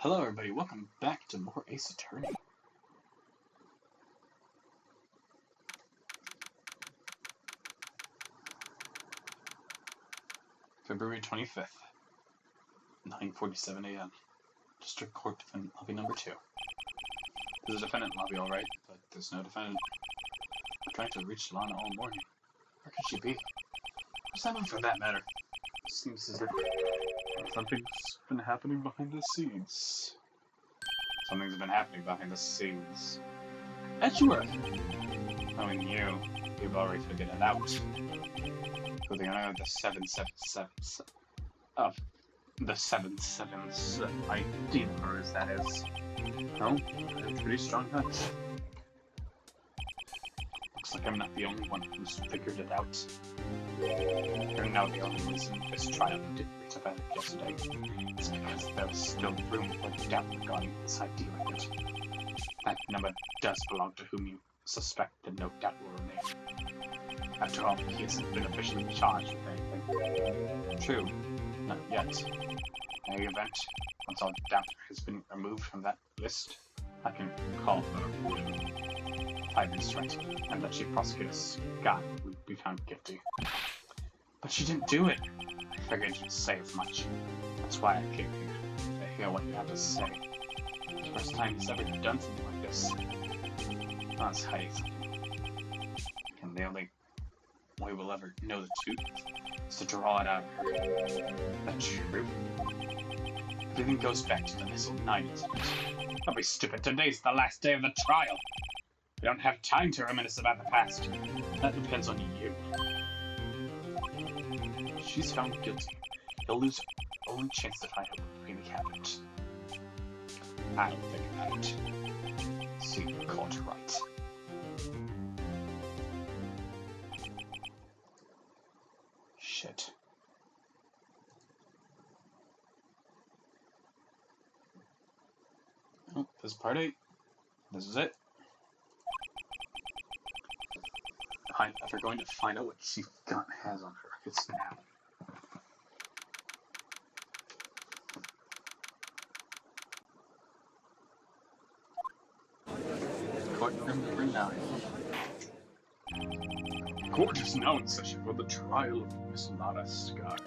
Hello everybody, welcome back to more Ace Attorney. February 25th, 9:47 a.m. District Court Defendant Lobby number 2. There's a defendant lobby alright, but there's no defendant. I'm trying to reach Lana all morning. Where could she be? Or someone for that matter. It seems as if something's been happening behind the scenes. Something's been happening behind the scenes. Edgeworth! Knowing you've already figured it out. So the honor of the 777 of the 777 ID numbers, that is. No, I have a pretty strong hunch. Looks like I'm not the only one who's figured it out. You're now the only reason this trial didn't reach a verdict yesterday. It's because there was still room for doubt regarding this ID record. That number does belong to whom you suspect that no doubt will remain. After all, he hasn't been officially charged with anything. True, not yet. In any event, once all doubt has been removed from that list, I can call for Tiger's right, and that Chief Prosecutor Scott would be found guilty. But she didn't do it. I figured you'd say as much. That's why I came here, to hear what you have to say. It's the first time he's ever done something like this. I'll hide something. And the only way we'll ever know the truth is to draw it out of her. The truth? Everything goes back to the Missile 9 incident. Don't be stupid. Today's the last day of the trial. We don't have time to reminisce about the past. That depends on you. She's found guilty. He'll lose her only chance to find out what really happened. I don't think about it. See the court right. Shit. Oh, this is part 8. This is it. We're going to find out what Chief Gunn has on her records now. Court number 9. The court is now in session for the trial of Miss Lana Scott.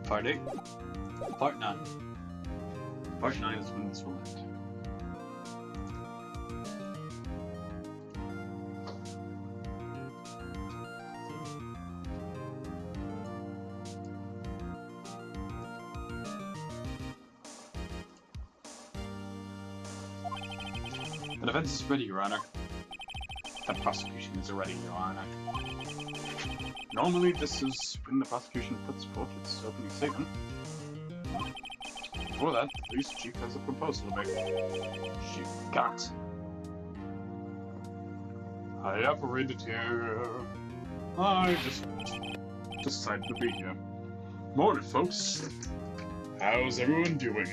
Part 8. Part 9. Part 9 is when this will end. The defense is ready, Your Honor. The prosecution is ready, Your Honor. Normally, this is when the prosecution puts forth its opening statement. Before that, the police chief has a proposal to make. Chief Gunn. I operated here. I just decided to be here. Morning, folks. How's everyone doing?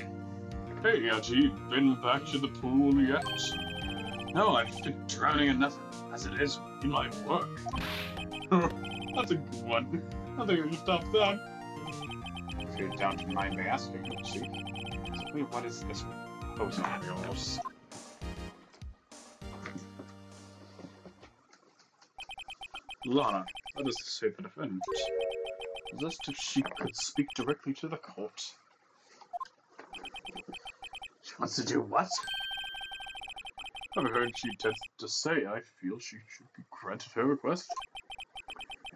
Hey, have you been back to the pool yet? No, I've been drowning in nothing, as it is in my work. That's a good one. I think I can stop that. If you don't mind me asking, Chief, what is this proposal of yours? Lana, that is to say the defendant, is asked if she could speak directly to the court. She wants to do what? I've heard she tends to say I feel she should be granted her request.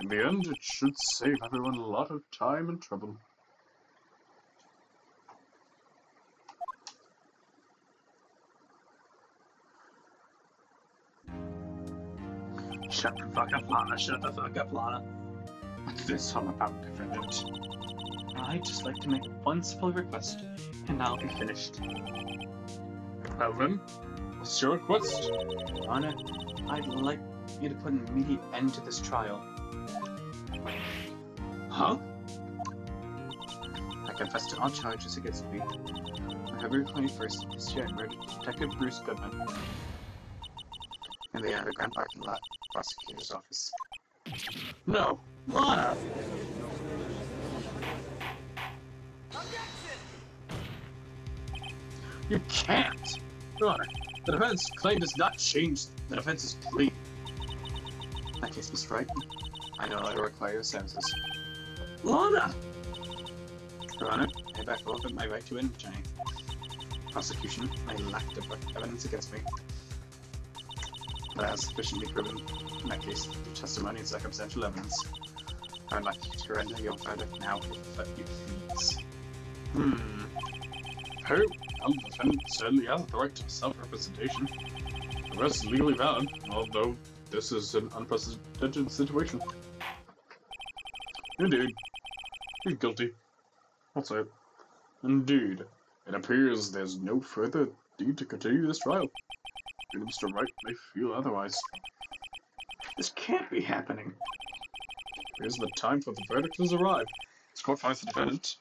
In the end, it should save everyone a lot of time and trouble. Shut the fuck up, Lana. Shut the fuck up, Lana. What's this all about, defendant? I'd just like to make one simple request, and I'll be finished. Well then, what's your request? Lana, I'd like you to put an immediate end to this trial. Huh? I confess to all charges against me. On February 21st this year, I murdered Detective Bruce Goodman in the underground parking lot, prosecutor's office. No! Lana! You can't! Your Honor, the defense claim does not change the defense's plea. In that case, Mr. Wright, I no longer require your services. Lana! Your Honor, I back off my right to any prosecution. I lack evidence against me. But as sufficiently proven, in that case, the testimony and circumstantial evidence. I would like to render your verdict now, if you please. Hey, the defendant certainly has the right to self-representation. The rest is legally valid, although this is an unprecedented situation. Indeed. He's guilty. I'll say it. Indeed. It appears there's no further need to continue this trial. Even Mr. Wright may feel otherwise. This can't be happening. Here's the time for the verdict has arrived. This court finds the defendant.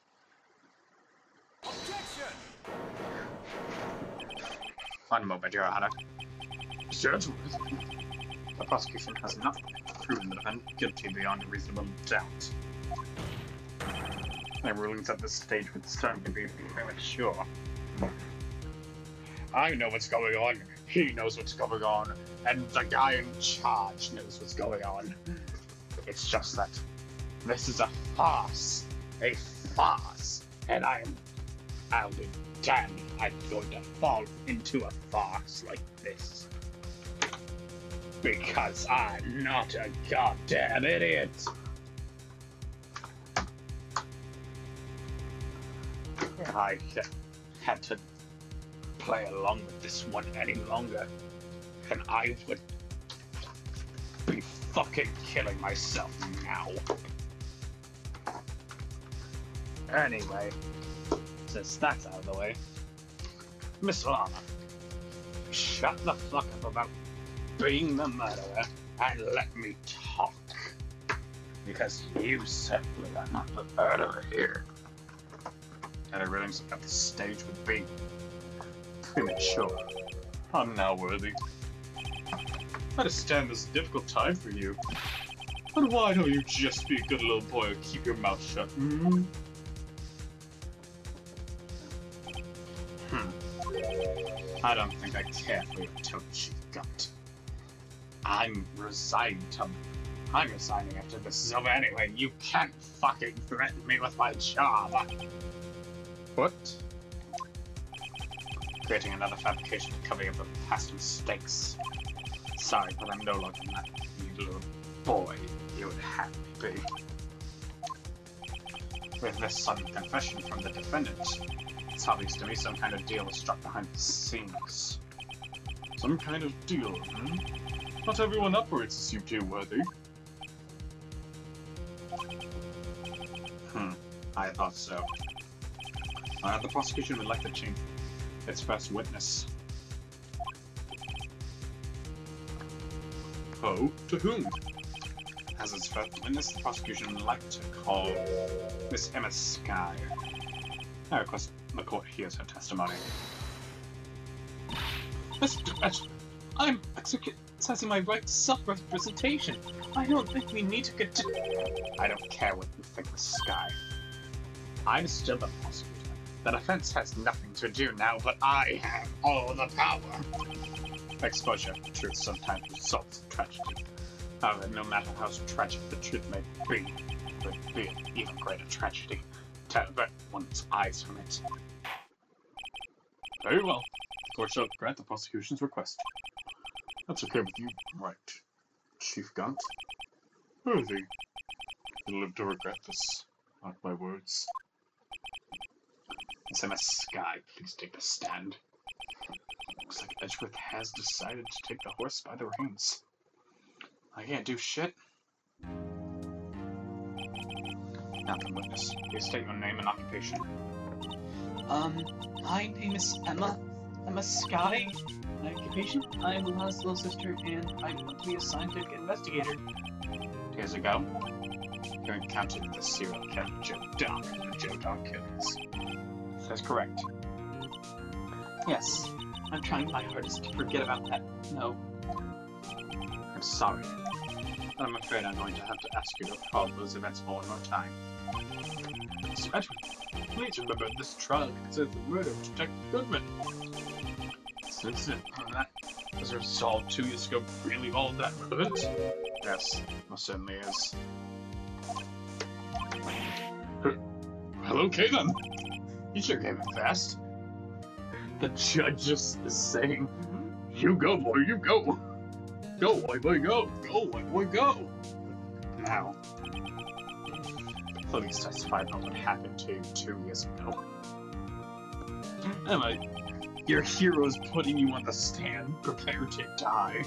One moment, Your Honor. Gentlemen, the prosecution has not proven the defendant guilty beyond a reasonable doubt. My rulings at this stage would certainly be premature. I know what's going on, he knows what's going on, and the guy in charge knows what's going on. It's just that this is a farce, and I'll be damned I'm going to fall into a farce like this. Because I'm not a goddamn idiot. I had to play along with this one any longer, and I would be fucking killing myself now. Anyway, since that's out of the way, Miss Lana, shut the fuck up about being the murderer and let me talk. Because you certainly are not the murderer here. And I realize at this stage would be premature. I'm now worthy. I understand this is a difficult time for you. But why don't you just be a good little boy and keep your mouth shut? I don't think I care for your toad-cheek gut. I'm resigning after this is over anyway. You can't fucking threaten me with my job. What? Creating another fabrication to cover up past mistakes. Sorry, but I'm no longer that little boy you would have me be. With this sudden confession from the defendant, it's obvious to me some kind of deal was struck behind the scenes. Some kind of deal, Not everyone operates as you do, Worthy. I thought so. The prosecution would like to change its first witness. Oh, to whom? As its first witness, the prosecution would like to call Miss Emma Skye. I request the court hears her testimony. Mr. Edge, I'm exercising my right to self-representation. I don't think we need to continue. I don't care what you think, Miss Skye. I'm still the prosecutor. The defense has nothing to do now, but I have all the power. Exposure to truth sometimes results in tragedy. However, no matter how tragic the truth may be, it would be an even greater tragedy to avert one's eyes from it. Very well. The court shall grant the prosecution's request. That's okay with you, right, Chief Gunt? Worthy. You'll live to regret this. Mark my words. Miss Emma Skye, please take the stand. Looks like Edgeworth has decided to take the horse by the reins. I can't do shit. Now the witness. Please state your name and occupation. My name is Emma Skye. My occupation? I'm Lana's little sister, and I want to be a scientific investigator. Here's a go. You encountered the serial killer Joe Dock and the Joe Dock killers. That's correct. Yes, I'm trying my hardest to forget about that. No. I'm sorry. I'm afraid I'm going to have to ask you to recall those events one more time. Mr. Edwin, please remember this trial concerns the murder of Detective Goodman. Since that was resolved 2 years ago, really all that relevant? Yes, most certainly is. Well, okay then. You sure came in fast. The judge just is saying, "You go, boy, you go. Go, boy, go. Go, boy, go." Now, police testified about what happened to you 2 years ago. Emma, your hero's putting you on the stand. Prepare to die.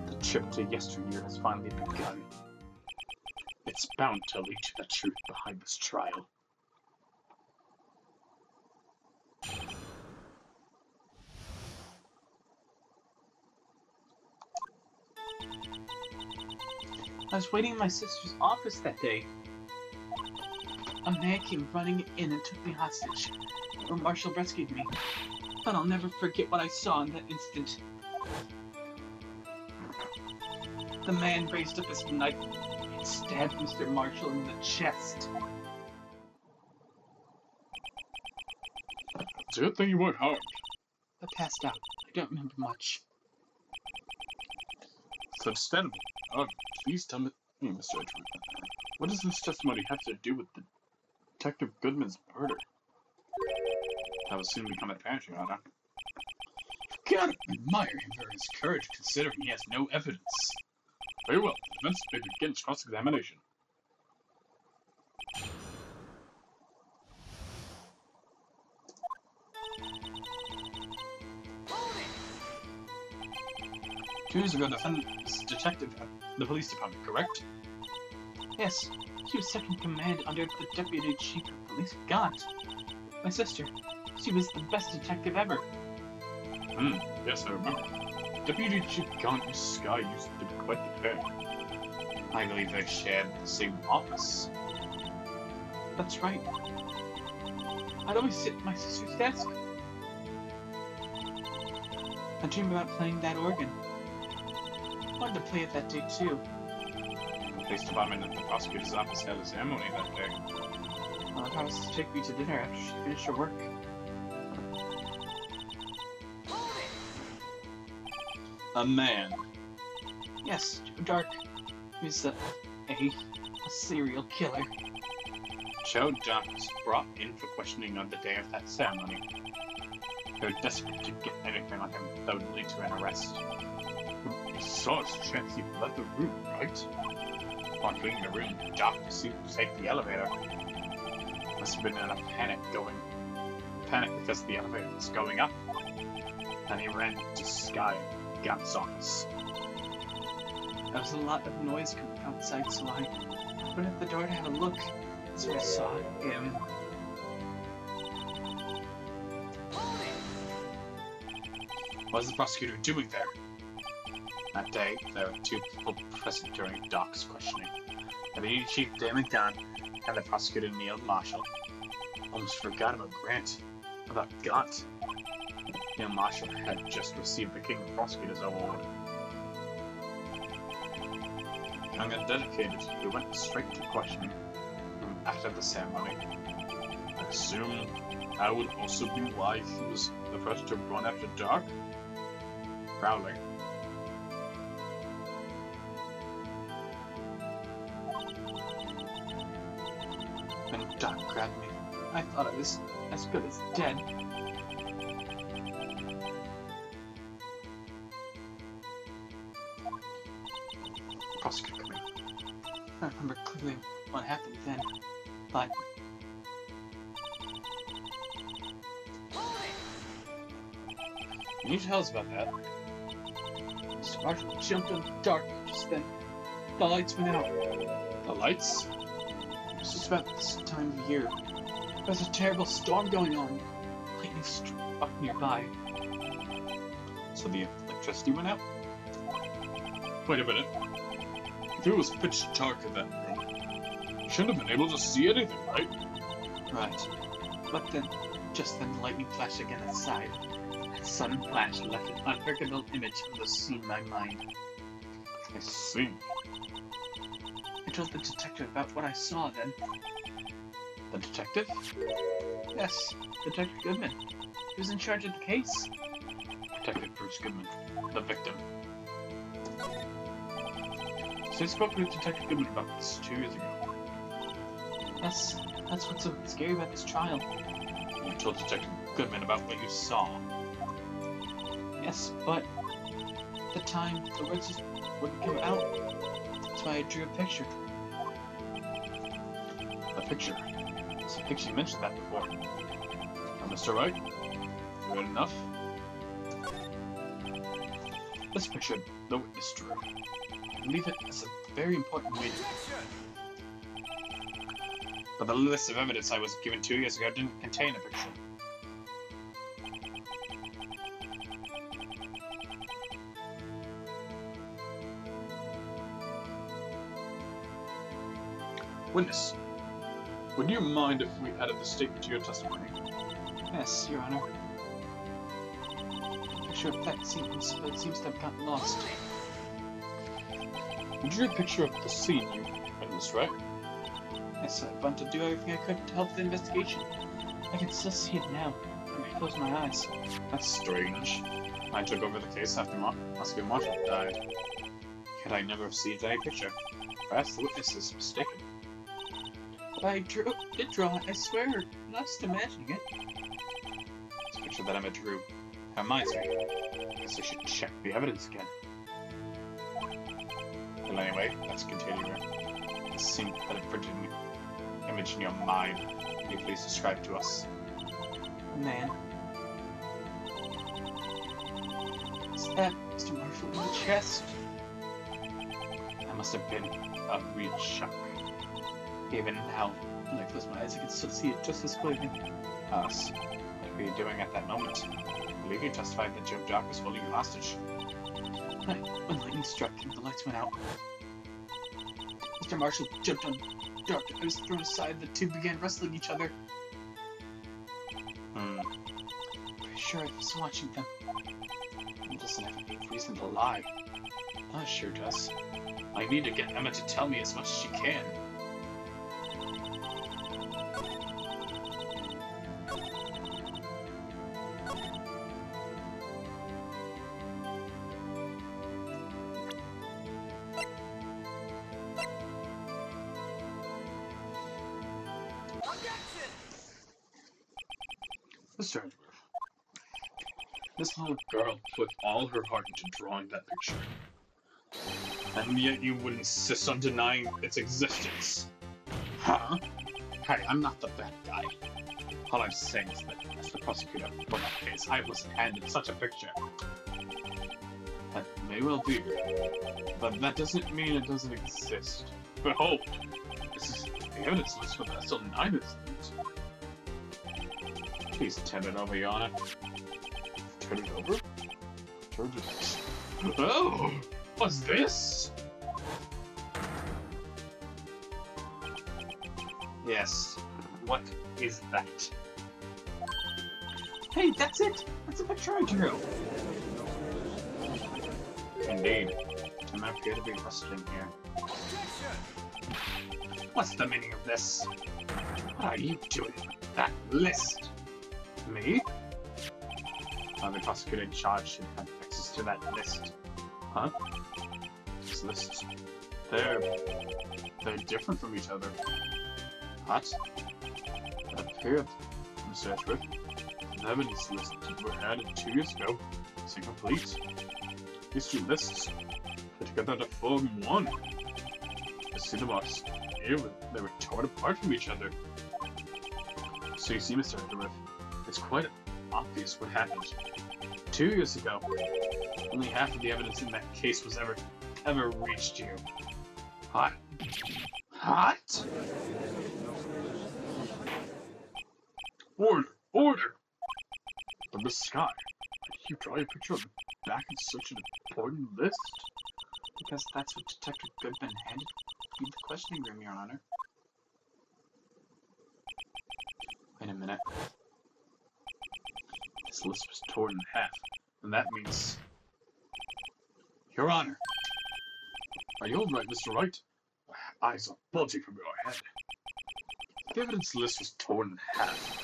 The trip to yesteryear has finally begun. It's bound to lead to the truth behind this trial. I was waiting in my sister's office that day. A man came running in and took me hostage, or Marshall rescued me. But I'll never forget what I saw in that instant. The man raised up his knife and stabbed Mr. Marshall in the chest. It's a good thing you weren't harmed. I passed out. I don't remember much. It's understandable. Please tell me, Mr. Edwin, what does this testimony have to do with Detective Goodman's murder? That will soon become apparent, Your Honor. Gotta admire him for his courage, considering he has no evidence. Very well. Let's begin cross-examination. Two years ago, the defendant was a detective at the police department, correct? Yes. She was second in command under the deputy chief of police, Gaunt. My sister. She was the best detective ever. Yes, I remember. Deputy Chief Gaunt and Sky used to be quite the pair. I believe they shared the same office. That's right. I'd always sit at my sister's desk. I dreamed about playing that organ. I wanted to play it that day too. The police department and the prosecutor's office had a ceremony that day. I'll have us to take me to dinner after she finished her work. A man. Yes, Joe Dark. He's a serial killer. Joe Dark was brought in for questioning on the day of that ceremony. They were desperate to get anything on him that would lead to an arrest. He saw his chance, he left the room, right? Upon leaving the room, Doc proceeded to take the elevator. Must have been in a panic because the elevator was going up. Then he ran to Sky and Gaunt's office. There was a lot of noise coming outside, so I went at the door to have a look. So I saw him. What was the prosecutor doing there? That day, there were two people present during Doc's questioning. Deputy Chief Damon Gaunt and the prosecutor Neil Marshall. Almost forgot about Grant. About Gaunt. Neil Marshall had just received the King of Prosecutors Award. Young and dedicated, he went straight to questioning after the ceremony. I assume that would also be why he was the first to run after Doc? Probably. When Doc grabbed me, I thought I was as good as dead. Prosecutor coming. I remember clearly what happened then, but... Can you tell us about that? Mr. Marshall jumped in the dark just then. The lights went out. The lights? It was just about this time of year. There was a terrible storm going on. Lightning struck nearby. So the electricity went out? Wait a minute. If it was pitch dark in that room, you shouldn't have been able to see anything, right? Right. But then, just then, lightning flashed again outside. That sudden flash left an unforgettable image of the scene in my mind. I see. I told the detective about what I saw then. The detective? Yes, Detective Goodman. He was in charge of the case. Detective Bruce Goodman, the victim. So I spoke with Detective Goodman about this 2 years ago. Yes, that's what's so scary about this trial. You told Detective Goodman about what you saw. Yes, but at the time, the words just wouldn't come out. That's why I drew a picture. A picture? So I think you mentioned that before. Now, Mr. Wright, good enough. This picture the witness drew. I believe it is a very important reading. But the list of evidence I was given 2 years ago didn't contain a picture. Witness, would you mind if we added the statement to your testimony? Yes, Your Honor. The picture of that seems to have gotten lost. You drew a picture of the scene you witnessed, right? Yes, I want to do everything I could to help the investigation. I can still see it now when I close my eyes. That's strange. I took over the case after Oscar Marshall died. Yet I never received any picture. Perhaps the witness is mistaken. But I did draw it, I swear. I'm not just imagining it. This picture that Emma drew reminds me. I guess I should check the evidence again. Well, anyway, let's continue. The scene that a printed image in your mind. Can you please describe to us? Man. Is that Mr. Marshall in the chest? That must have been a real shock. Even now, when I close my eyes, I can still see it just as clearly. Us. What were you doing at that moment? I believe you testified that Joe Jock was holding you hostage. When lightning struck and the lights went out, Mr. Marshall jumped on Doc. I was thrown aside. The two began wrestling each other. Pretty sure I was watching them. It doesn't have any reason to lie. It sure does. I need to get Emma to tell me as much as she can. Mr. Edgeworth, this little girl put all her heart into drawing that picture. And yet you would insist on denying its existence. Huh? Hey, I'm not the bad guy. All I'm saying is that as the prosecutor for that case, I wasn't handed such a picture. That may well be, but that doesn't mean it doesn't exist. Behold, this is the evidence list for the SL9 incident. Please turn it over, Your Honor. Turn it over? Turn it. Oh! What's this? Yes. What is that? Hey, that's it! That's a picture I drew! Indeed. I'm not here to be wrestling here. What's the meaning of this? What are you doing with that list? Me? The prosecutor in charge should have access to that list. Huh? These lists, they're different from each other. What? It appeared, Mr. Edgeworth, the evidence lists that were added 2 years ago is incomplete. These two lists put together to form one. The cinema's here, they were torn apart from each other. So you see, Mr. Edgeworth, it's quite obvious what happened. 2 years ago, only half of the evidence in that case was ever reached you. What? What? Order! Order! From the sky, you draw a picture of the back of such an important list? Because that's what Detective Goodman handed me the questioning room, Your Honor. Wait a minute. This list was torn in half, and that means... Your Honor! Are you alright, Mr. Wright? Eyes are bulging from your head. The evidence list was torn in half.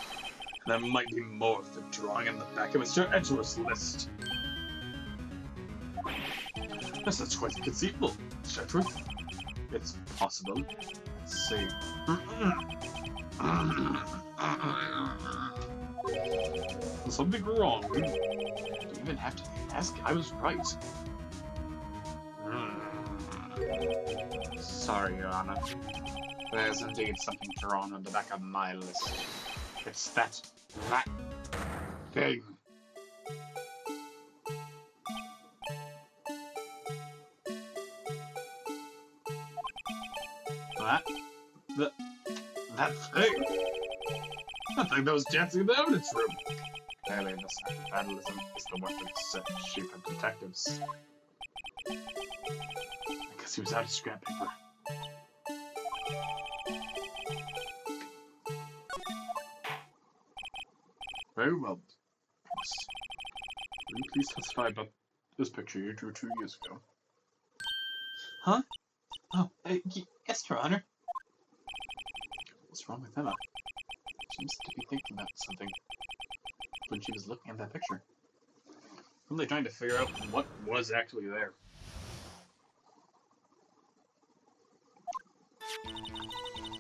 There might be more of the drawing in the back of Mr. Edgeworth's list. Yes, that's quite inconceivable, Mr. Edgeworth. It's possible. Let's see. There's something wrong. Don't even have to ask. I was right. Sorry, Your Honor. There's indeed something drawn on the back of my list. It's that thing. That thing? That thing that was dancing in the evidence room. Clearly, this act of vandalism is the work of certain sheep and detectives. I guess he was out of scrap paper. Very well. Will you please testify about this picture you drew 2 years ago? Huh? Oh, yes, Your Honor. What's wrong with Emma? She seems to be thinking about something when she was looking at that picture. Probably trying to figure out what was actually there.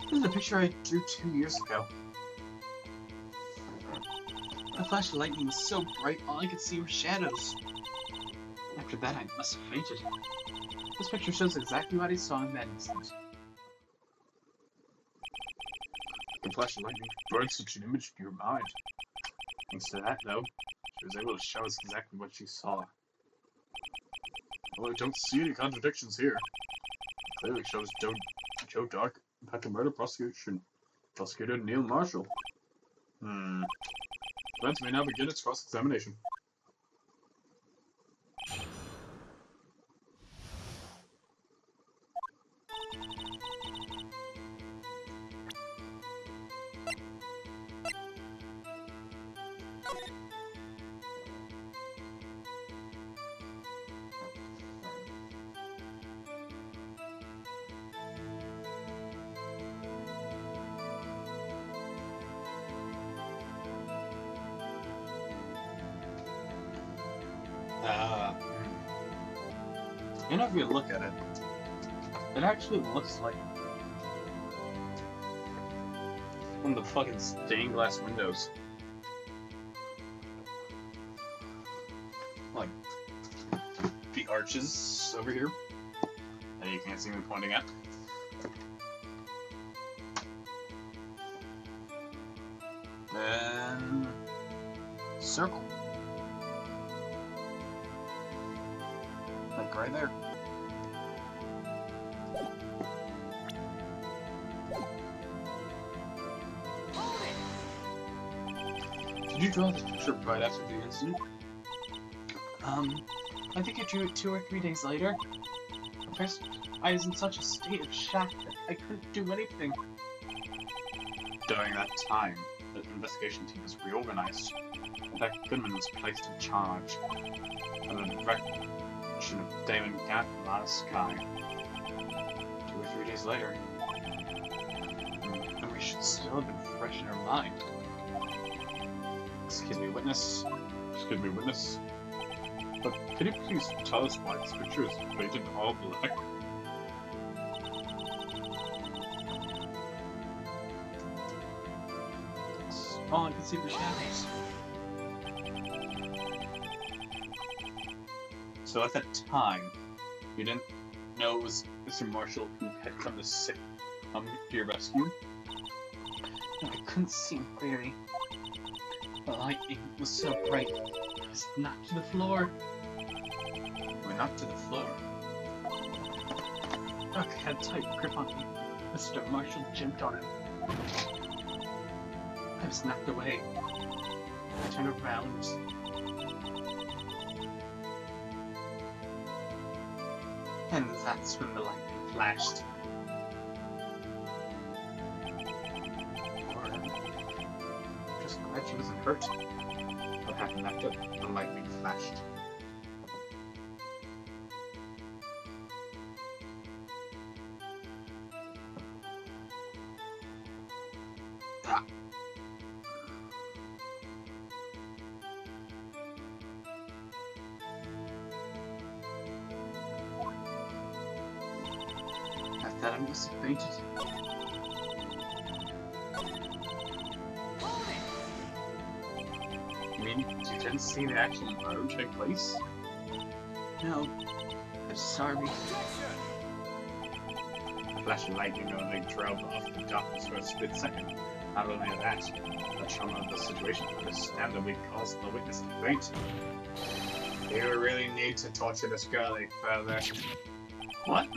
This is the picture I drew 2 years ago. The flash of lightning was so bright, all I could see were shadows. After that, I must have fainted. This picture shows exactly what I saw in that instant. The flash of lightning burned such an image in your mind. Thanks to that, though, she was able to show us exactly what she saw. Well, I don't see any contradictions here. It clearly shows Joe Dark had the murder prosecutor Neil Marshall. Defense may now begin its cross-examination. You know, if you look at it, it actually looks like One of the fucking stained glass windows. Like, the arches over here that you can't see me pointing at. Then circle. Like right there. Did you draw this picture right after the incident? I think I drew it 2 or 3 days later. First, I was in such a state of shock that I couldn't do anything. During that time, the investigation team was reorganized. In fact, Goodman was placed in charge. Under the direction of Damon Gant from out of sky. 2 or 3 days later. And we should still have been fresh in our mind. Excuse me, witness. Excuse me, witness. But can you please tell us why this picture is painted all black? All I could see were shadows. So at that time, you didn't know it was Mr. Marshall who had come to your rescue? No, I couldn't see him clearly. The lightning was so bright, I was knocked to the floor. We're not to the floor. Doc had a tight grip on me. Mr. Marshall jumped on him. I was knocked away. I turned around. And that's when the lightning flashed. Just glad she wasn't hurt. What happened after the lightning flashed? I thought I must have fainted. You mean you didn't see the actual murder take place? No, I'm sorry. A flash of lightning only drove off the darkness for a split second. Not only that, the trauma of the situation understand that we caused the witness to faint. You really need to torture this girl any further. What?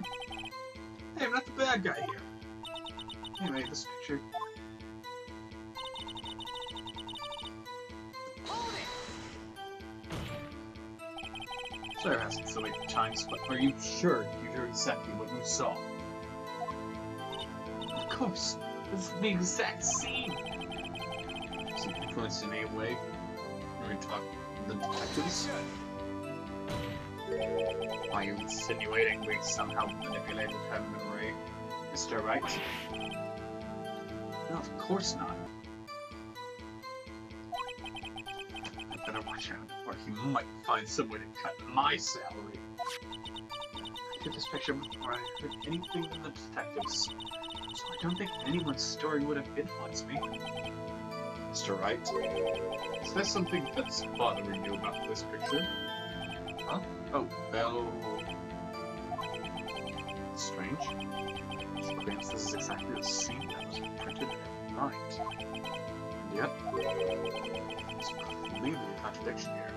Hey, I'm not the bad guy here. Anyway, this picture. Sorry, I'm asking so many times, but are you sure you heard exactly what you saw? Of course, this is the exact scene. Is it influenced in any way? Are we talking the detectives? Are you insinuating we somehow manipulated her memory, Mr. Wright? No, of course not. I better watch out, or he might find some way to cut my salary. I did this picture before I heard anything from the detectives, so I don't think anyone's story would have influenced me. Mr. Wright, is there something that's bothering you about this picture? Huh? Oh, well... strange. She claims this is exactly the scene that was printed in her mind. And yet, there's clearly a contradiction here.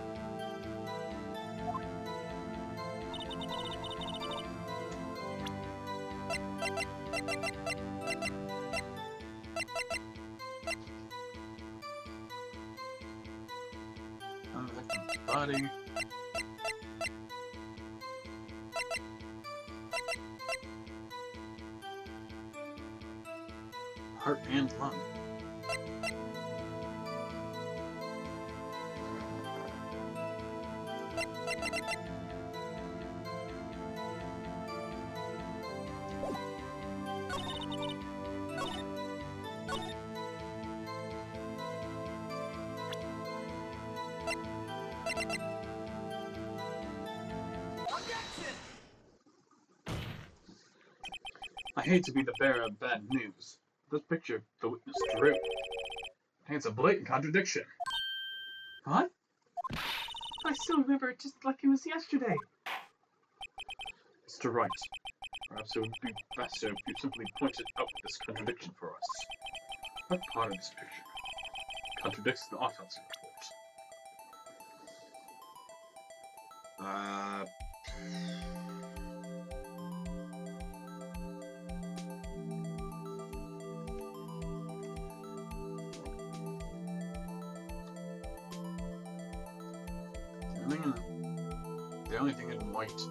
Body. Heart and lung. I hate to be the bearer of bad news. This picture the witness drew. It's a blatant contradiction. What? I still remember it just like it was yesterday. Mr. Wright, perhaps it would be better if you simply pointed out this contradiction for us. What part of this picture contradicts the autopsy report? The only thing in white.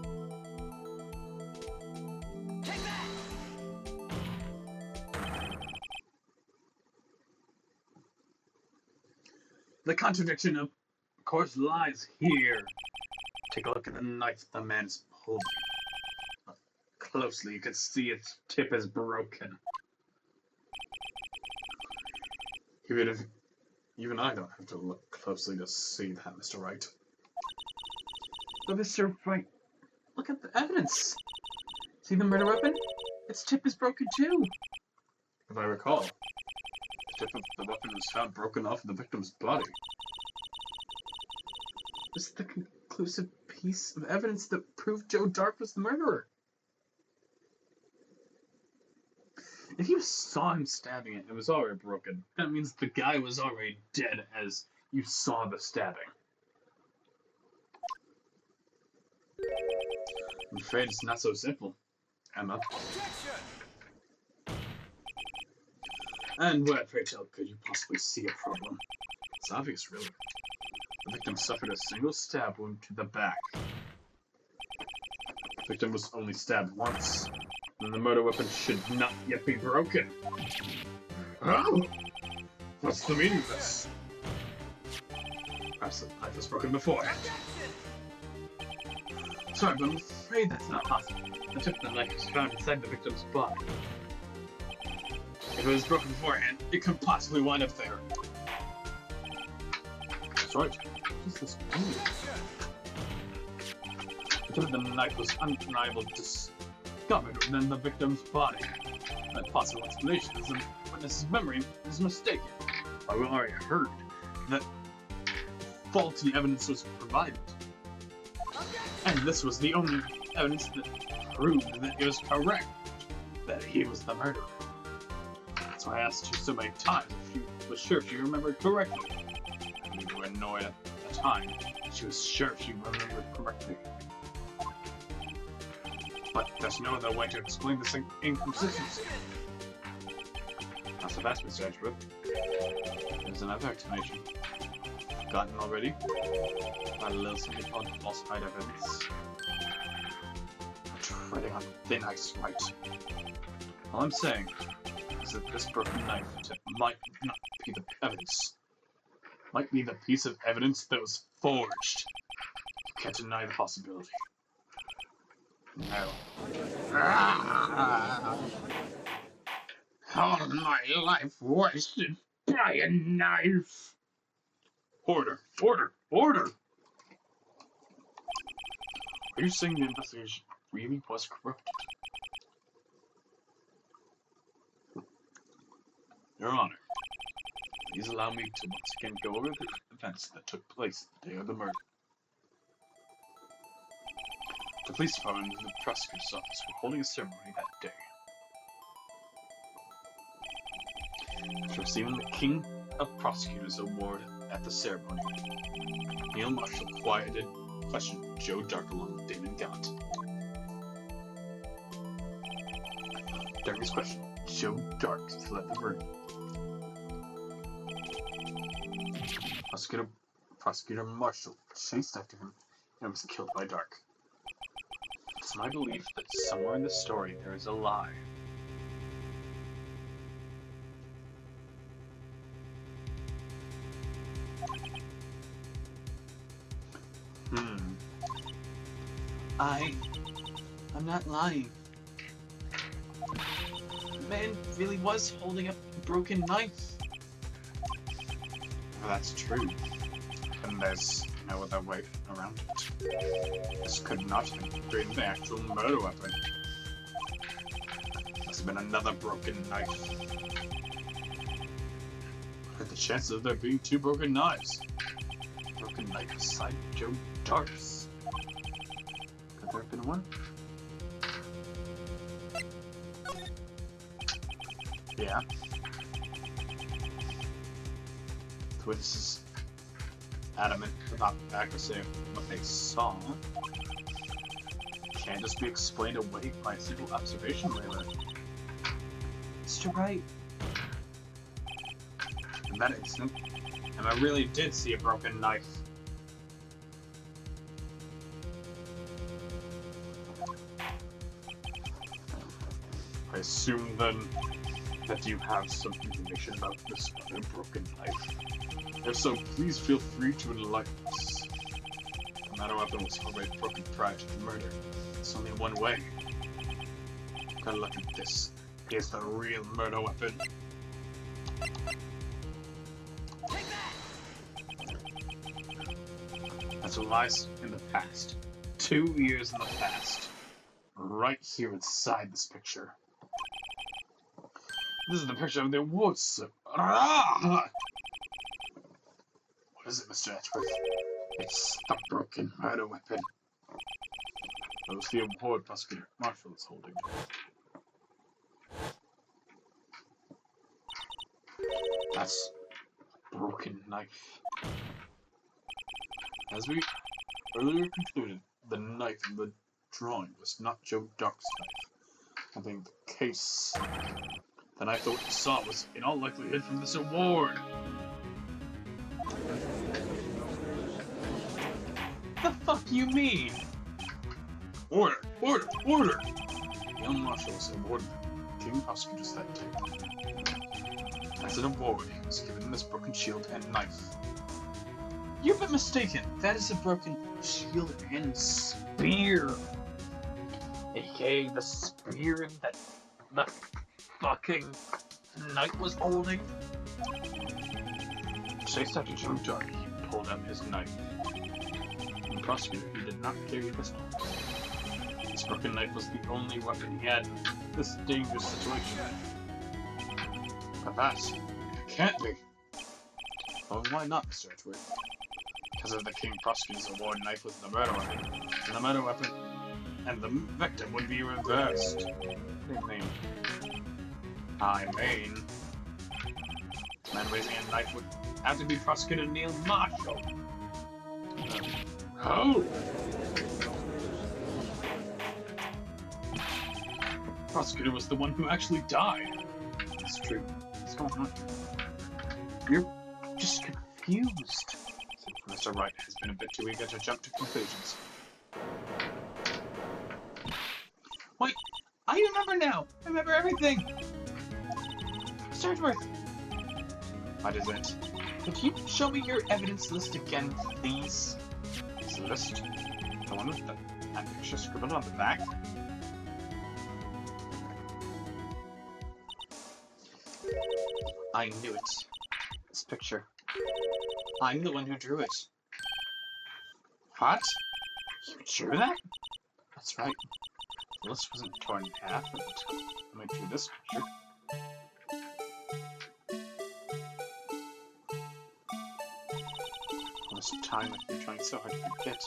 The contradiction, of course, lies here. Take a look at the knife the man's holding. Look closely, you can see its tip is broken. Even I don't have to look closely to see that, Mr. Wright. But Mr. Wright, look at the evidence. See the murder weapon? Its tip is broken too. If I recall, the tip of the weapon was found broken off the victim's body. This is the conclusive piece of evidence that proved Joe Dark was the murderer. If you saw him stabbing it, it was already broken. That means the guy was already dead as you saw the stabbing. I'm afraid it's not so simple, Emma. And where, pray tell, could you possibly see a problem? It's obvious, really. The victim suffered a single stab wound to the back. The victim was only stabbed once. And the murder weapon should not yet be broken. Oh! What's the meaning of this? Perhaps the knife was broken beforehand. Sorry, but I'm afraid that's not possible. The tip of the knife was found inside the victim's body. If If it was broken beforehand, it couldn't possibly wind up there. That's right. What's this doing? The tip of the knife was undeniably discovered within the victim's body. That possible explanation is the witness's memory is mistaken. I already heard that faulty evidence was provided. And this was the only evidence that proved that it was correct, that he was the murderer. That's why I asked you so many times if you was sure if you remembered correctly. You were annoyed at the time. She was sure if she remembered correctly. But there's no other way to explain this inconsistency. Not so fast, Mr. Edgeworth. There's another explanation. Forgotten already? A little something called falsified evidence. Treading on thin ice, right? All I'm saying is that this broken knife might not be the evidence. Might be the piece of evidence that was forged. You can't deny the possibility. No. All my life wasted by a knife. Order! Order! Order! Are you saying the investigation really was corrupted? Your Honor, please allow me to once again go over the events that took place the day of the murder. The police department and the prosecutor's office were holding a ceremony that day. After receiving the King of Prosecutors Award at the ceremony, Neil Marshall quieted questioned Joe Dark along with Damon Gaunt. During his question, Joe Dark fled the room. Prosecutor Marshall chased after him and was killed by Dark. It's my belief that somewhere in the story there is a lie. I'm not lying. The man really was holding up a broken knife. Well, that's true. And there's no other way around it. This could not have been the actual murder weapon. Must have been another broken knife. What are the chances of there being two broken knives? Broken knife beside Joe Dark's. Could there have been one? Yeah. The witnesses adamant about the accuracy of what they saw. Can't just be explained away by a simple observation, Layla. Mr. Wright. In that instant, Emma really did see a broken knife. I assume then that you have some information about this other broken knife. If so, please feel free to enlighten us. The matter weapon was already broken prior to the murder. It's only one way. Gotta look at this. Here's the real murder weapon. That's what lies in the past. 2 years in the past. Right here inside this picture. This is the picture of the awards. Ah! What is it, Mr. Edgeworth? It's the broken murder weapon. That was the award Prosecutor Marshall is holding. That's a broken knife. As we earlier concluded, the knife in the drawing was not Joe Dark's knife. I think the case. The knife that we saw was in all likelihood from this award. The fuck you mean? Order! Order! Order! Young Marshall was awarded the King Prosecutors that day. As an award, he was given this broken shield and knife. You've been mistaken. That is a broken shield and spear. AKA the spear that the fucking Knight was holding? Chased after Joe Dark, he pulled out his knife. The prosecutor, he did not carry a pistol. His broken knife was the only weapon he had in this dangerous situation. But that can't be. Well, why not, Mr. Edgeworth? Because of the King Prosecutor's award, knife was the murder weapon. And the murder weapon and the victim would be reversed. What do you mean? I mean, the man raising a knife would have to be Prosecutor Neil Marshall. Oh! Prosecutor was the one who actually died. That's true. What's going on? You're just confused. Mr. Wright has been a bit too eager to jump to conclusions. Wait, I remember now! I remember everything! Mr. Edgeworth! What is it? Could you show me your evidence list again, please? This list? The one with that picture scribbled on the back? I knew it. This picture. I'm the one who drew it. What? You drew that? That's right. The list wasn't torn in half, and I drew this picture. All this time I've been trying so hard to forget.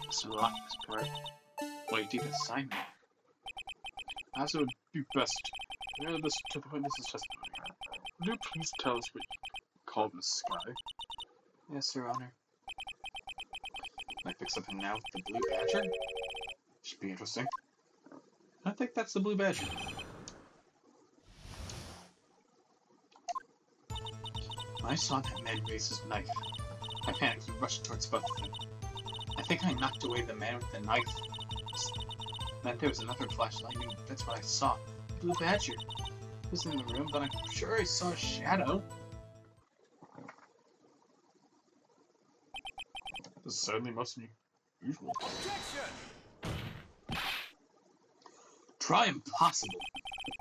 This lock this part. Why did you sign me? As it would be best, near this to the witness's testimony. Would you please tell us what you called the sky? Yes, Your Honor. Can I fix something now with the blue badger? Should be interesting. I think that's the blue badger. When I saw that man raise his knife, I panicked and rushed towards both of them. I think I knocked away the man with the knife. Then there was another flash of lightning. That's what I saw. The blue badger. He was in the room, but I'm sure I saw a shadow. This is certainly most unusual. Try impossible.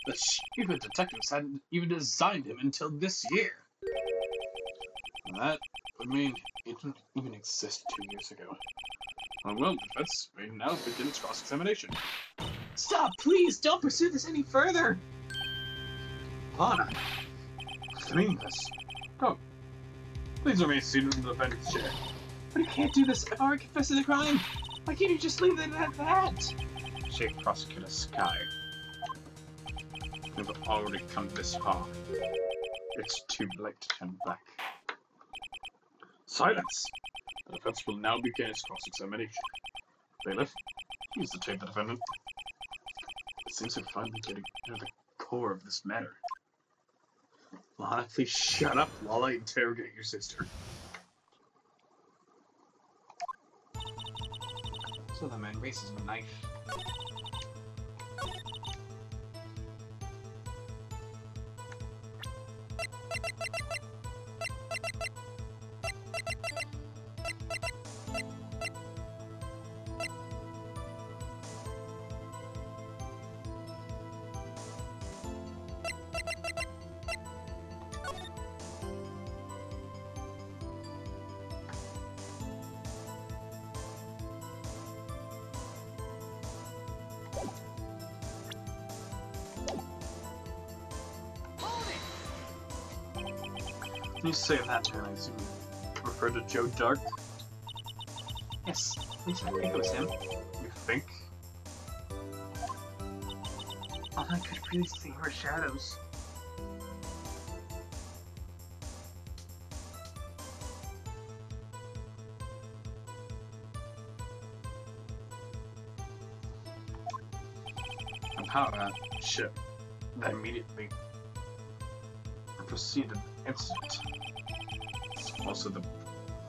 The Shiba detectives hadn't even designed him until this year. That would mean it didn't even exist 2 years ago. Well, defense may now begin its cross-examination. Stop, please! Don't pursue this any further! Lana, what's the meaning of this? Go. Please remain seated in the defendant's chair. But you can't do this. I've already confessed to the crime. Why can't you just leave it at that? Chief Prosecutor Sky. We've already come this far. It's too late to turn back. Silence! The defense will now begin its cross-examination. Bailiff, use the tape the defendant. It seems we're finally getting to the core of this matter. Lana, please shut up while I interrogate your sister. So the man raises a knife. When you say that, man, I assume you refer to Joe Dark? Yes, at least I think it was him. You think? All I could really see were shadows. And how that ship that immediately preceded incident. It's also the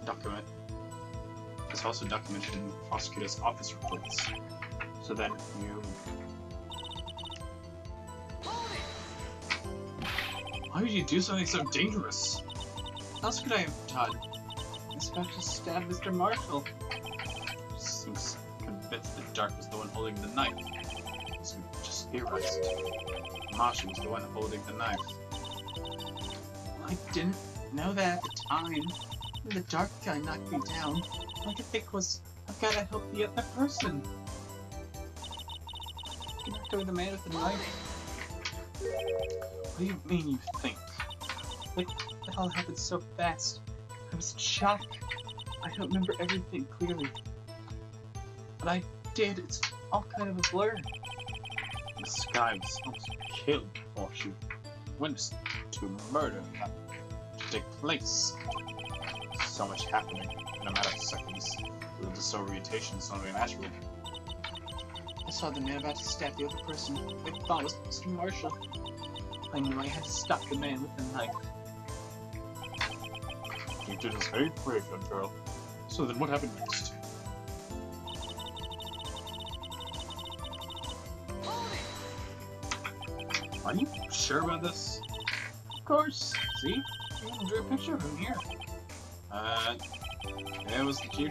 document. It's also documented in the prosecutor's office reports. So then you. Why would you do something so dangerous? What else could I have done? Inspector stabbed Mr. Marshall. Seems convinced that Dark was the one holding the knife. So we just theorized. Masha was the one holding the knife. I didn't know that at the time. The dark guy knocked me down. All I could think was, I've gotta help the other person. You knocked over the man with the knife? What do you mean you think? Like, it all happened so fast. I was in shock. I don't remember everything clearly. But I did. It's all kind of a blur. This guy was almost killed before she went to murder that to take place. So much happening in a matter of seconds. The disorientation is unimaginable. I saw the man about to stab the other person. I thought it was Mr. Marshall. I knew I had to stop the man with the knife. You did us very brave, young girl. So then what happened next? Are you sure about this? Of course. See? I even drew a picture of him here. It was the two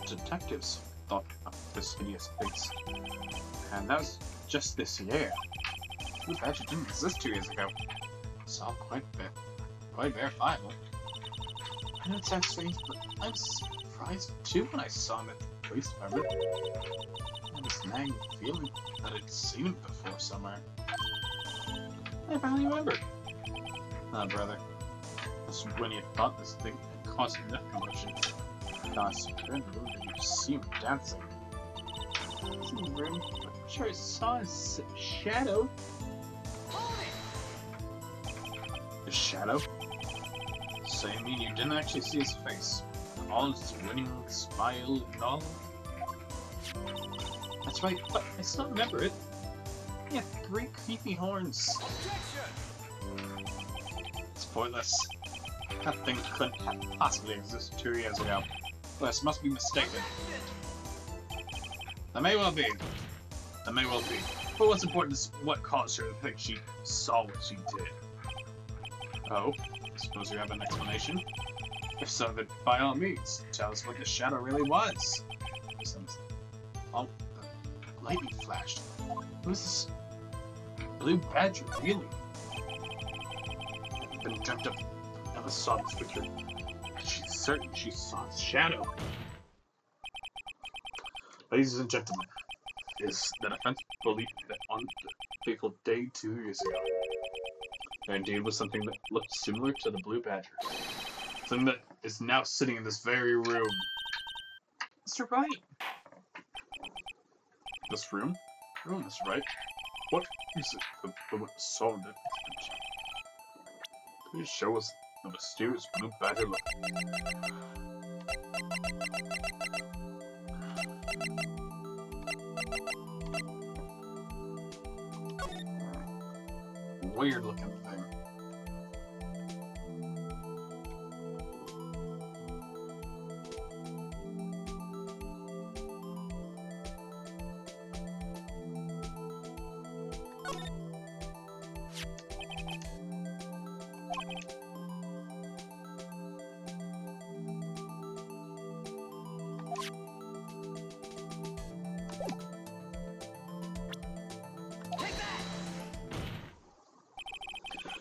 detectives thought of this hideous face. And that was just this year. Blue Badger didn't exist 2 years ago. It's all quite verifiable. I know it sounds strange, but I'm surprised too when I saw him at the Police department. I had this nagging feeling that I'd seen him before somewhere. I finally remembered. Ah, brother. That's when you thought this thing had caused enough commotion. Gosh, you're in the room and you see him dancing. I was in the room. I'm sure I saw his shadow. His shadow? So you mean you didn't actually see his face? All his winning smile and all? That's right, but I still remember it. He had 3 creepy horns. It's pointless. That thing couldn't have possibly existed 2 years ago. This must be mistaken. That may well be. That may well be. But what's important is what caused her to think she saw what she did. Oh, suppose you have an explanation? If so, then by all means, tell us what the shadow really was. Oh, the lightning flashed. Who's this? Blue Badger, really? I've been dreamt of. Never saw this picture. She's certain she saw his shadow. Ladies and gentlemen, is the defense belief that on the fateful day 2 years ago, there indeed was something that looked similar to the Blue Badger. Something that is now sitting in this very room. Mr. Wright! This room? Room is right. What is it? The one saw it. Please show us the mysterious Blue Badger look. Weird looking thing.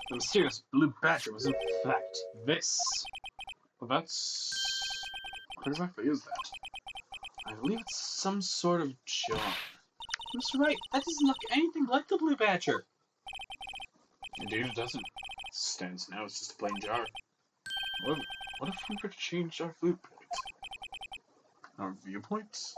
The mysterious Blue Badger was in fact this. Well, that's... what exactly is that? I believe it's some sort of jar. Mr. Wright, that doesn't look anything like the Blue Badger. Indeed it doesn't. It stands now, it's just a plain jar. What if we were to change our viewpoint? Our viewpoints?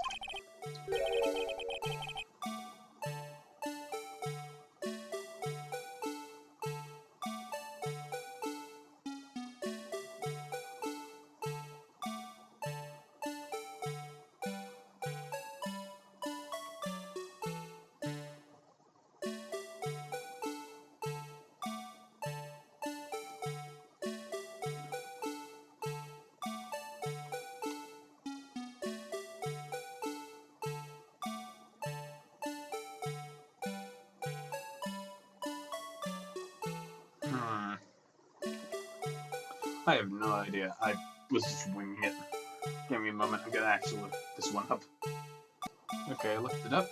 I have no idea. I was just winging it. Give me a moment, I'm gonna actually look this one up. Okay, I looked it up.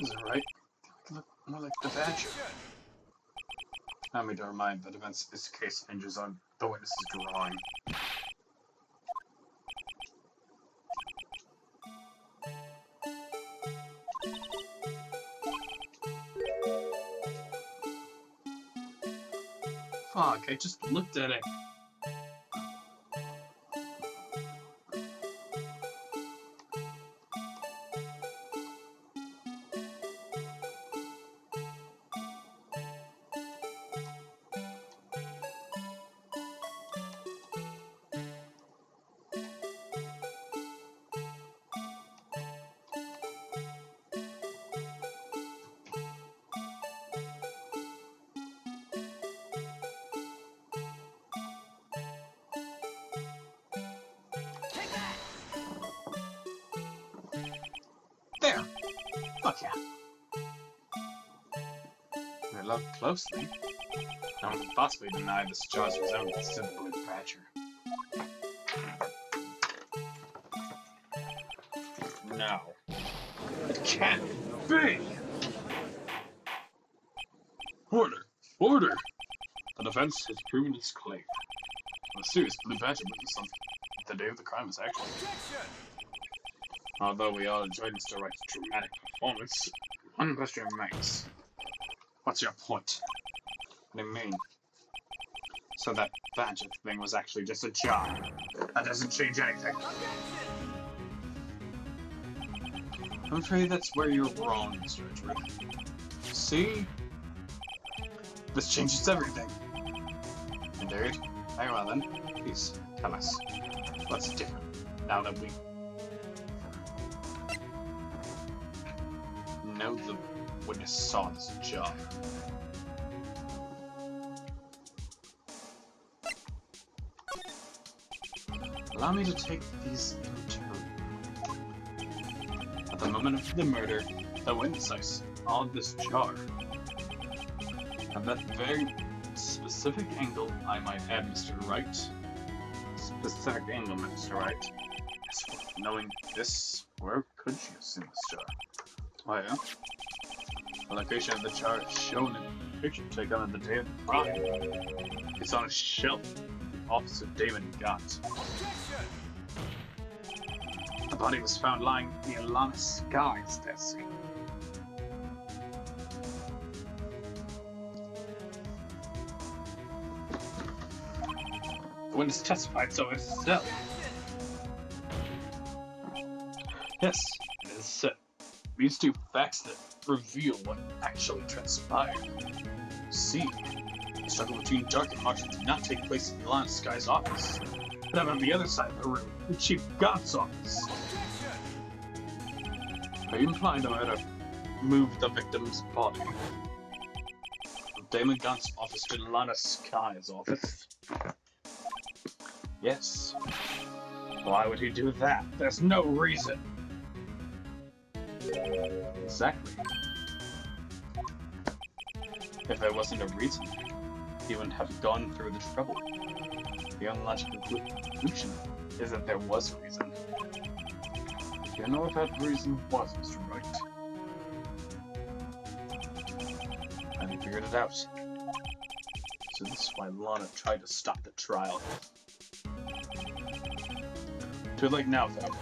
Is it right? Look more like the badger. Allow me to remind that events in this case hinges on the witness's drawing. Fuck, I just looked at it. There! Fuck yeah. When I look closely, no one can possibly deny this jar's resemblance to the blue badger. No. It can't be! Order! Order! The defense has proven its claim. The serious blue badger witnessed on the day of the crime was actually. Although we all enjoyed Mr. Wright's dramatic performance, one question remains. What's your point? What do you mean? So that badger thing was actually just a jar. That doesn't change anything. I'm afraid that's where you're wrong, Mr. Edgeworth. See? This changes everything. Indeed. Very well then. Please, tell us. What's different now that we know the witness saw this jar? Allow me to take these in turn. At the moment of the murder, the witness I saw this jar. At that very specific angle, I might add, Mr. Wright. Specific angle, Mr. Wright. As for knowing this, where could you have seen this jar? Oh yeah? The location of the jar is shown in the picture taken on the day of the crime. It's on a shelf opposite Damon Gott. The body was found lying near Lana Sky's desk. The witness testified so herself. Yes, it is said. These two facts that reveal what actually transpired. See, the struggle between Dark and Martian did not take place in Lana Sky's office, but on the other side of the room, in Chief Gott's office. Are you implying that I had to move the victim's body from Damon Gott's office to Lana Sky's office? Yes. Why would he do that? There's no reason. Exactly. If there wasn't a reason, he wouldn't have gone through the trouble. The unlogical conclusion is that there was a reason. Do you know what that reason was, Mr. Wright? And he figured it out. So this is why Lana tried to stop the trial. Too late now, though.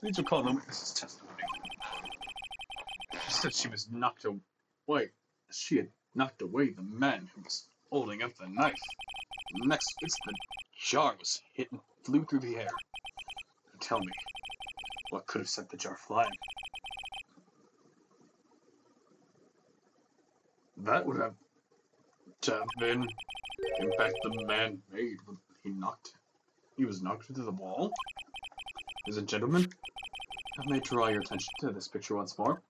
Please recall the witness's testimony. She said she was knocked away. She had knocked away the man who was holding up the knife. The next instant, the jar was hit and flew through the air. Now tell me, what could have sent the jar flying? That would have been the impact the man made when he was knocked into the wall. Ladies and gentlemen, I may draw your attention to this picture once more.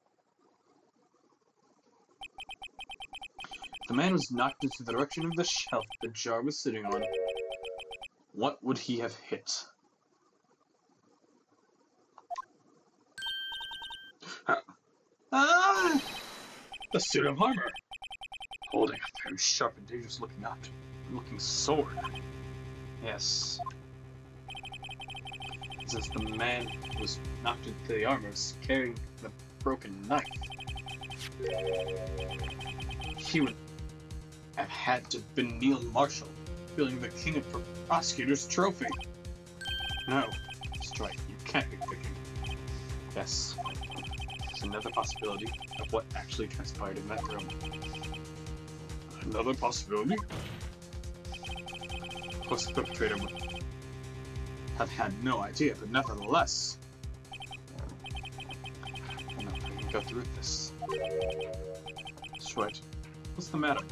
If the man was knocked into the direction of the shelf the jar was sitting on, what would he have hit? Ah! The suit of armor! Holding a very sharp and dangerous looking sword. Yes. It says the man who was knocked into the armor is carrying the broken knife. He would have had to have been Neil Marshall, wielding the King of Prosecutors trophy. No, Strike, you can't be thinking. Yes, there's another possibility of what actually transpired in that room. Another possibility? Of course, the perpetrator would have had no idea, but nevertheless. I know I can go through with this. Strike, what's the matter?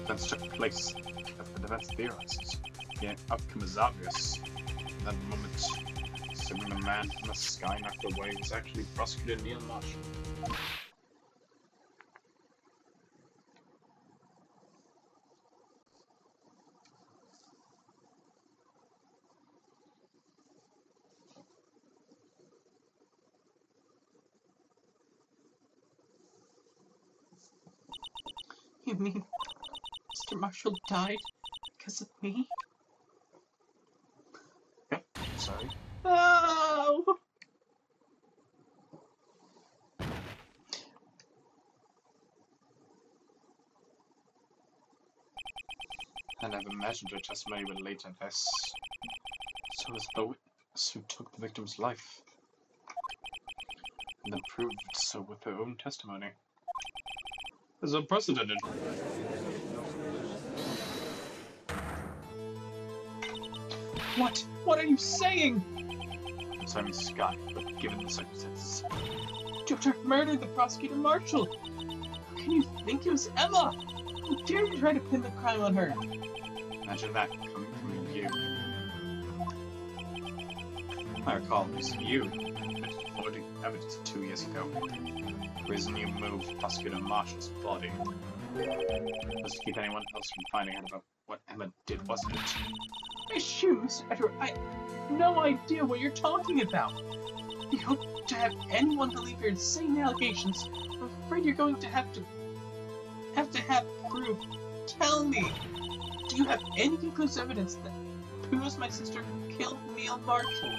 Events took place as the defense theorized. The outcome is obvious. In that moment, assuming the man from the sky knocked away was actually Prosecutor Neil Marshall. You mean Mr. Marshall died because of me? Yep, sorry. Oh! And I've imagined her testimony would lead to this. So is the witness who took the victim's life. And then proved so with her own testimony. This is unprecedented. What? What are you saying? I'm sorry, Mr. Scott, but given the circumstances, Joker murdered the Prosecutor Marshall. How can you think it was Emma? How dare you try to pin the crime on her? imagine that coming from you. I recall it was you that forwarded evidence 2 years ago. The reason you moved Prosecutor Marshall's body was to keep anyone else from finding out about what Emma did, wasn't it? My shoes, Edward, I have no idea what you're talking about. You hope to have anyone believe your insane allegations. I'm afraid you're going to have proof. Tell me, do you have any conclusive evidence that proves my sister killed Neil Marshall?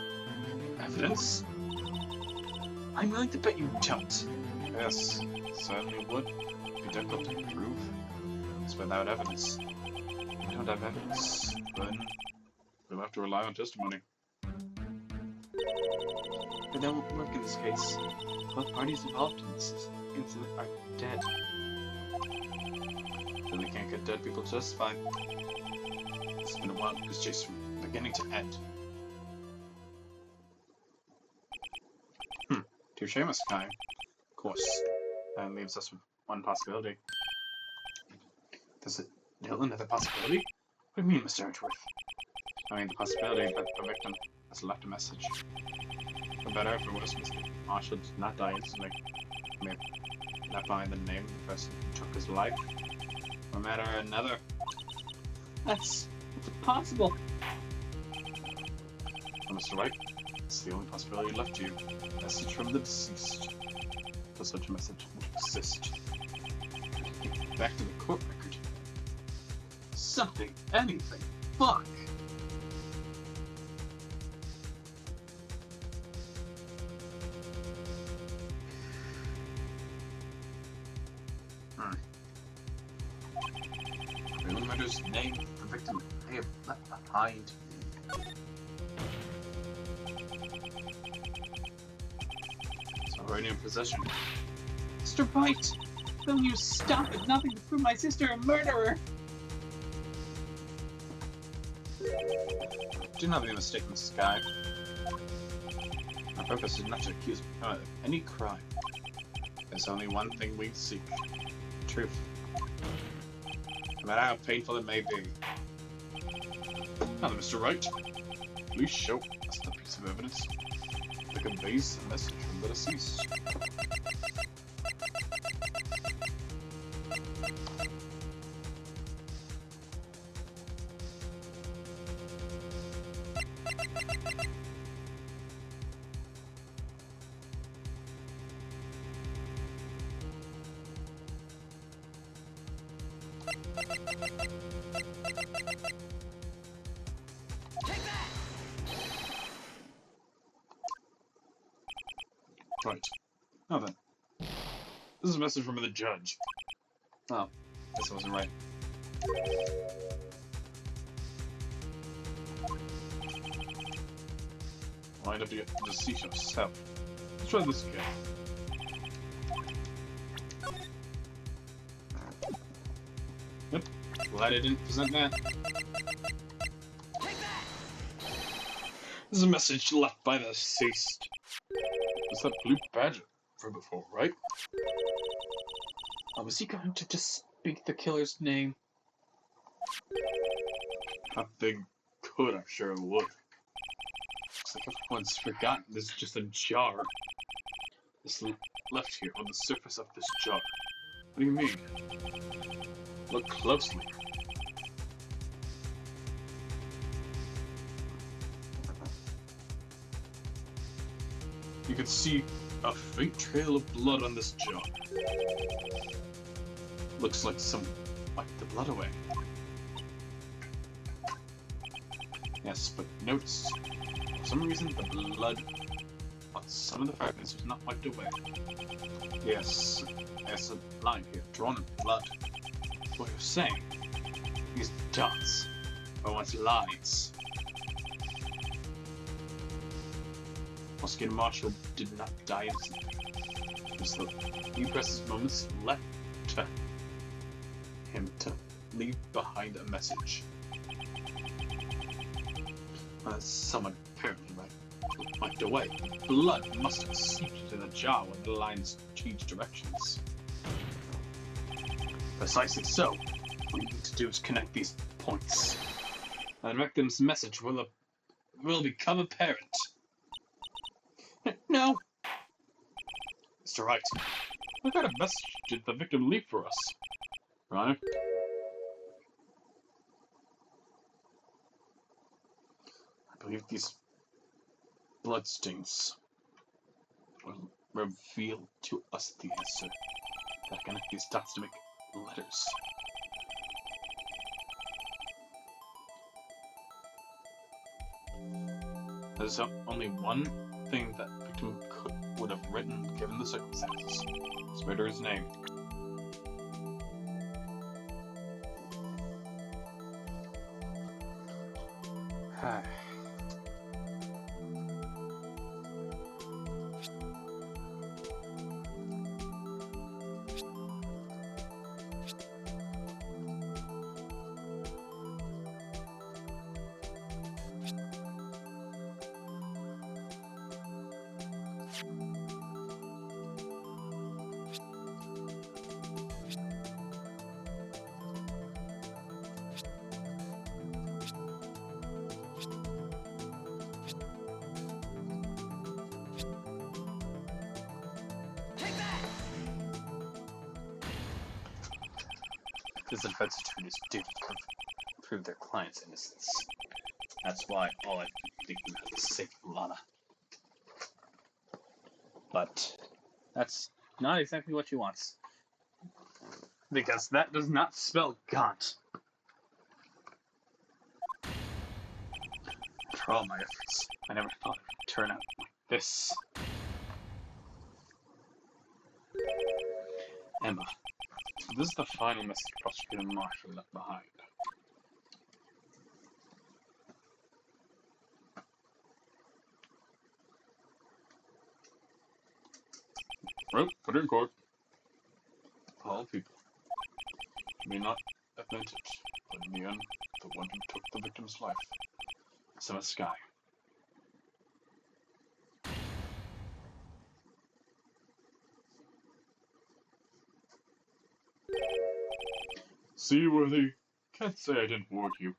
Evidence? I'm willing to bet you don't. Yes, certainly would be difficult to prove. It's without evidence. We don't have evidence, then we'll have to rely on testimony. But that won't work in this case. Both parties involved in this incident are dead. Then we can't get dead people to testify. It's been a while because chase from beginning to end. Touche, Mr. Kai. Of course. That leaves us with one possibility. Does it still another possibility? What do you mean, Mr. Edgeworth? I mean the possibility that the victim has left a message. For better or for worse, Mr. Marshall did not die instantly. He may have left behind the name of the person who took his life. One matter or another. That's impossible. Well, Mr. White, it's the only possibility left to you. A message from the deceased. Does such a message exist? Back to the court record. Something, anything. Fuck. Real murder's name, the victim may have left behind. It's already in possession. Mr. White, will you stop it? Nothing to prove my sister a murderer. Do not be mistaken, Sky. Our purpose is not to accuse of any crime. There's only one thing we seek. Truth. No matter how painful it may be. Now, Mr. Wright, please show us the piece of evidence that conveys a message from the deceased. Right. Now then. This is a message from the judge. Oh, guess I wasn't right. Wind up to get the seat yourself. Let's try this again. Yep. Glad I didn't present that. This is a message left by the deceased. It's that blue badger from before, right? Oh, was he going to just speak the killer's name? If they could, I'm sure it would. Looks like everyone's forgotten this is just a jar. This left here on the surface of this jar. What do you mean? Look closely. You can see a faint trail of blood on this jar. Looks like someone wiped the blood away. Yes, but notice, for some reason the blood on some of the fragments was not wiped away. Yes, there's a line here drawn in blood. That's what you're saying. These dots are once lines. Oscar Marshall did not die instantly. It was the few precious moments left to him to leave behind a message. Someone apparently wiped away. Blood must have seeped into the jar when the lines changed directions. Precisely so. What you need to do is connect these points. And Rectum's message will become apparent. No! Mr. Wright, what kind of message did the victim leave for us? Right? I believe these bloodstains will reveal to us the answer. I connect these dots to make letters. There's only one thing that victim would have written given the circumstances. His murderer's name. This defense attorney's duty to prove their client's innocence. That's why all I'm thinking about is saving Lana. But that's not exactly what she wants. Because that does not spell Gaunt. For all my efforts, I never thought it would turn out like this. Emma. This is the final message Prosecutor Marshall left behind. Well, put it in court. All people. You may not admit it, but in the end, the one who took the victim's life is Emma Skye. Seaworthy, can't say I didn't warn you.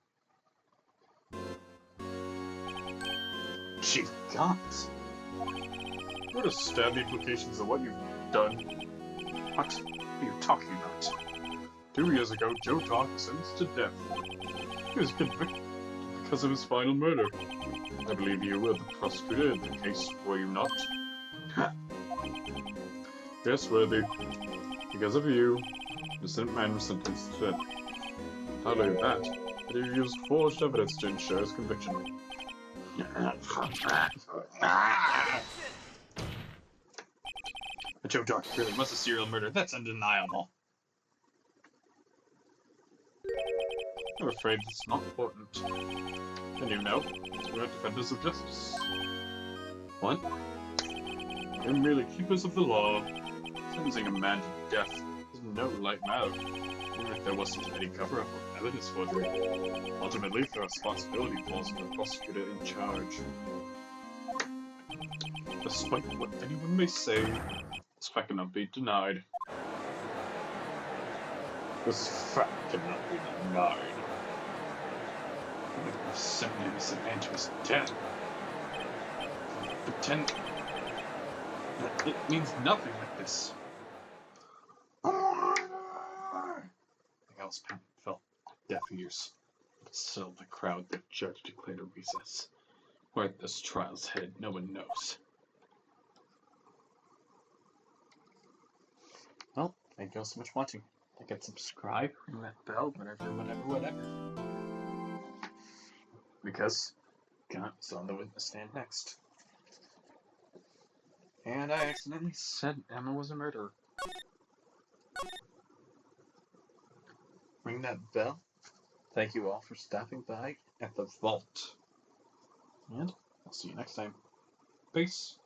Chief Gaunt. What are stab the implications of what you've done? What are you talking about? 2 years ago, Joe Talk was sentenced to death. He was convicted because of his final murder. I believe you were the prosecutor in the case, were you not? Yes, Worthy. Because of you, the innocent man was sentenced to death. Not only that, but he used forged evidence to ensure his conviction. Joe Dark really was a serial murderer. That's undeniable. I'm afraid it's not important. And you know, we're defenders of justice. What? We're merely keepers of the law. Sentencing a man to death is no light matter. Even if there wasn't any cover-up or evidence forgery. Ultimately, the responsibility falls on the prosecutor in charge. Despite what anyone may say, this fact cannot be denied. This fact cannot be denied. We've sent an innocent man to his death. Pretend that it means nothing like this. The gallows pound fell deaf ears. But still, the crowd, the judge declared a recess. Where this trial's headed, no one knows. Well, thank you all so much for watching. Like and subscribe, ring that bell, whatever. Because God's on the witness stand next. And I accidentally said Emma was a murderer. Ring that bell. Thank you all for stopping by at the vault. And I'll see you next time. Peace.